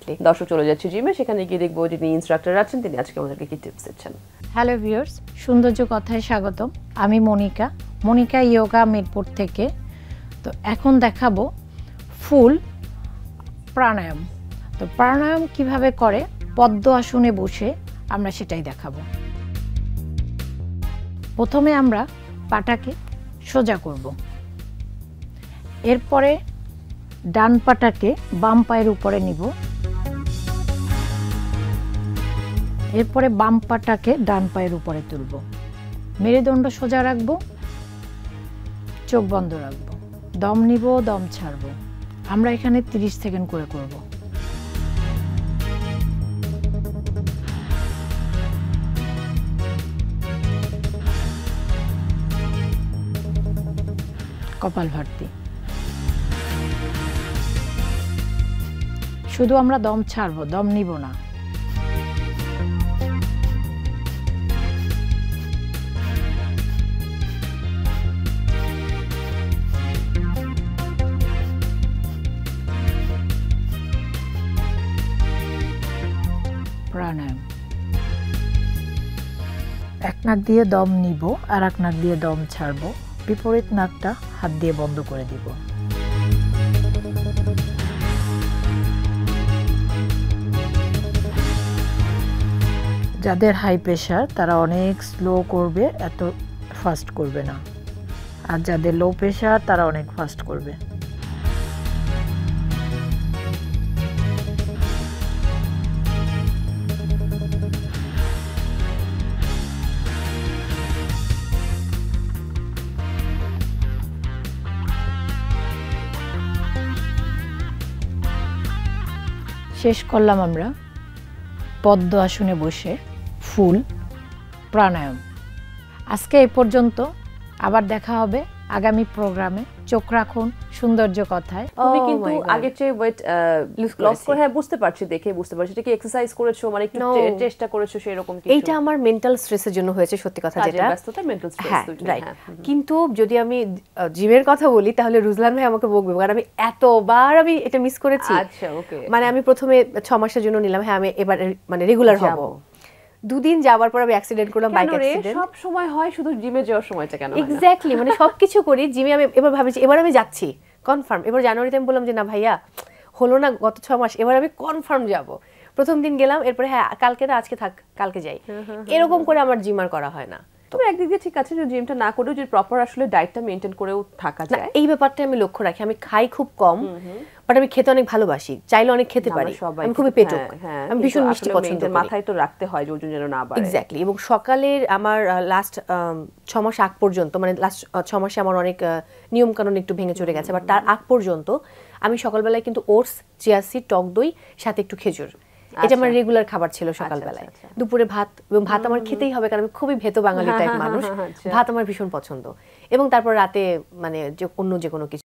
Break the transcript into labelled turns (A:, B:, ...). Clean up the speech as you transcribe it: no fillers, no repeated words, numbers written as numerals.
A: Definitely. দর্শক চলে যাচ্ছে জিমে, সেখানে গিয়ে দেখবো যিনি ইনস্ট্রাক্টর আছেন তিনি আজকে আমাদেরকে কি টিপস দিচ্ছেন।
B: হ্যালো ভিউয়ার্স, সৌন্দর্য কথায় স্বাগতম। আমি মনিকা ইয়োগা মিরপুর থেকে। তো এখন দেখাবো ফুল প্রাণায়াম। তো প্রাণায়াম কিভাবে করে পদ্ম আসনে বসে আমরা সেটাই দেখাবো। প্রথমে আমরা পাটাকে সোজা করব, এরপরে ডান পাটাকে বাম পায়ের উপরে নিব, এরপরে বাম পাটাকে ডান পায়ের উপরে তুলব, মেরুদণ্ড সোজা রাখবো, চোখ বন্ধ রাখবো, দম নিব, দম ছাড়বো। আমরা এখানে 30 সেকেন্ড করে করব। কপালভাতি। শুধু আমরা দম ছাড়বো, দম নিব না। প্রাণায়াম, এক নাক দিয়ে দম নিব আর এক নাক দিয়ে দম ছাড়বো। বিপরীত নাকটা হাত দিয়ে বন্ধ করে দিব। যাদের হাই প্রেশার তারা অনেক স্লো করবে, এত ফাস্ট করবে না। আর যাদের লো প্রেশার তারা অনেক ফাস্ট করবে। শেষ করলাম আমরা পদ্ম আসনে বসে ফুল প্রাণায়াম। আজকে এই পর্যন্ত, আবার দেখা হবে আগামী প্রোগ্রামে। চোখ রাখুন সৌন্দর্য কথায়।
A: তুমি কিন্তু আগের চেয়ে ওয়েট লস করে, হ্যাঁ বুঝতে পারছি, দেখে বুঝতে পারছি। এটা কি এক্সারসাইজ করেছো, মানে একটু চেষ্টা করেছো সেরকম কিছু?
C: এইটা আমার মেন্টাল স্ট্রেসের জন্য হয়েছে, সত্যি কথা যেটা।
A: ব্যস্ততা, মেন্টাল স্ট্রেস,
C: রাইট। কিন্তু যদি আমি জিমের কথা বলি তাহলে রুজলান ভাই আমাকে বকবে, কারণ আমি এতবার এটা মিস করেছি।
A: আচ্ছা, ওকে।
C: মানে আমি প্রথমে 6 মাসের জন্য নিলাম, হ্যাঁ আমি এবার মানে রেগুলার হব। 2 দিন যাওয়ার পর আমি অ্যাক্সিডেন্ট করলাম, বাইক অ্যাক্সিডেন্ট।
A: সব সময় হয়, শুধু জিমে যাওয়ার সময়টা কেন হয় না?
C: এক্স্যাক্টলি, মানে সবকিছু করি জিমে। আমি এবার ভাবছি এবার আমি যাচ্ছি কনফার্ম। এবার জানুয়ারিতে আমি বললাম যে না ভাইয়া, হলো না গত 6 মাস, এবার আমি কনফার্ম যাব। প্রথম দিন গেলাম, এরপরে হ্যাঁ কালকে না, আজকে থাক, কালকে যাই। এরকম করে আমার জিম আর করা হয় না।
A: তবে একদিক দিয়ে ঠিক আছে যে জিমটা না করেও যদি প্রপার আসলে ডায়েটটা মেইনটেইন করেও থাকা যায়।
C: এই ব্যাপারটা আমি লক্ষ্য রাখি। আমি খাই খুব কম, বাট আমি খেতে অনেক ভালোবাসি, চাইলে অনেক খেতে পারি। আমি খুবই পেটুক, আমি ভীষণ মিষ্টি পছন্দ করি।
A: মাথায় তো রাখতে হয় যে ওজন যেন না বাড়ে।
C: এক্স্যাক্টলি। এবং সকালের আমার লাস্ট 6 মাস আগ পর্যন্ত, মানে লাস্ট 6 মাসে আমার অনেক নিয়ম কানুন একটু ভেঙে চড়ে গেছে, বাট তার আগ পর্যন্ত আমি সকালবেলায় কিন্তু ওটস, চিয়া সিড, টক দই, সাথে একটু খেজুর, এটা আমার রেগুলার খাবার ছিল সকালবেলায়। দুপুরে ভাত, এবং ভাত আমার খেতেই হবে কারণ আমি খুবই ভেতো বাঙালি টাইপ মানুষ। ভাত আমার ভীষণ পছন্দ। এবং তারপর রাতে মানে অন্য যে কোনো কিছু।